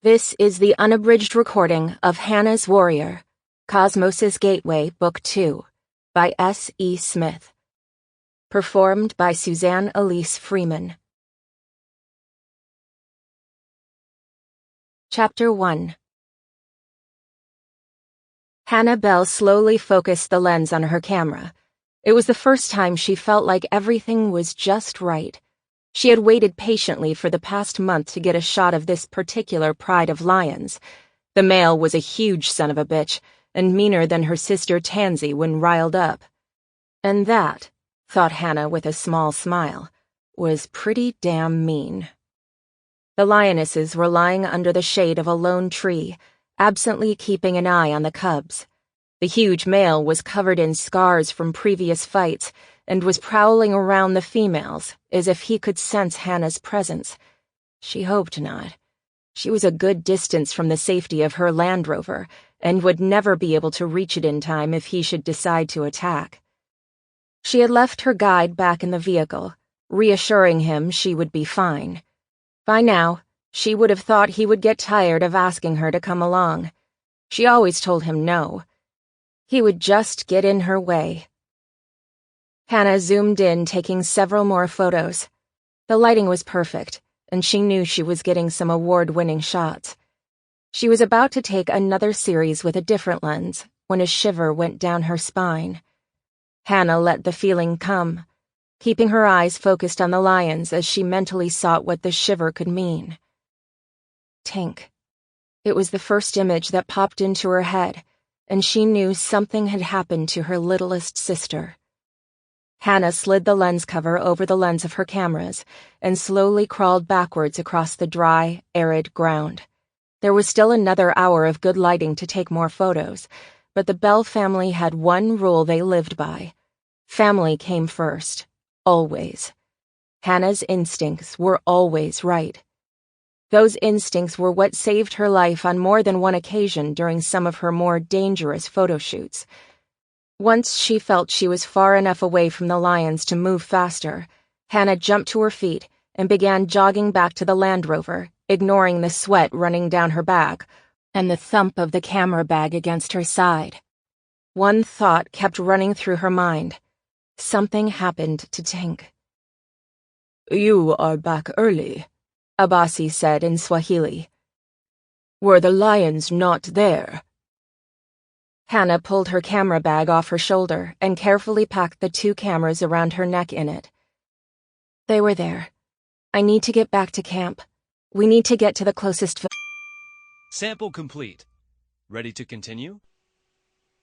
This is the unabridged recording of Hannah's Warrior, Cosmos's Gateway, Book 2, by S. E. Smith. Performed by Suzanne Elise Freeman. Chapter 1. Hannah Bell slowly focused the lens on her camera. It was the first time she felt like everything was just right. She had waited patiently for the past month to get a shot of this particular pride of lions. The male was a huge son of a bitch, and meaner than her sister Tansy when riled up. And that, thought Hannah with a small smile, was pretty damn mean. The lionesses were lying under the shade of a lone tree, absently keeping an eye on the cubs. The huge male was covered in scars from previous fights and was prowling around the females as if he could sense Hannah's presence. She hoped not. She was a good distance from the safety of her Land Rover and would never be able to reach it in time if he should decide to attack. She had left her guide back in the vehicle, reassuring him she would be fine. By now, she would have thought he would get tired of asking her to come along. She always told him no. He would just get in her way. Hannah zoomed in, taking several more photos. The lighting was perfect, and she knew she was getting some award-winning shots. She was about to take another series with a different lens when a shiver went down her spine. Hannah let the feeling come, keeping her eyes focused on the lions as she mentally sought what the shiver could mean. Tink. It was the first image that popped into her head, and she knew something had happened to her littlest sister. Hannah slid the lens cover over the lens of her cameras and slowly crawled backwards across the dry, arid ground. There was still another hour of good lighting to take more photos, but the Bell family had one rule they lived by. Family came first, always. Hannah's instincts were always right. Those instincts were what saved her life on more than one occasion during some of her more dangerous photo shoots. Once she felt she was far enough away from the lions to move faster, Hannah jumped to her feet and began jogging back to the Land Rover, ignoring the sweat running down her back and the thump of the camera bag against her side. One thought kept running through her mind. Something happened to Tink. "You are back early," Abasi said in Swahili. "Were the lions not there?" Hannah pulled her camera bag off her shoulder and carefully packed the 2 cameras around her neck in it. They were there. I need to get back to camp. We need to get to the closest Sample complete. Ready to continue?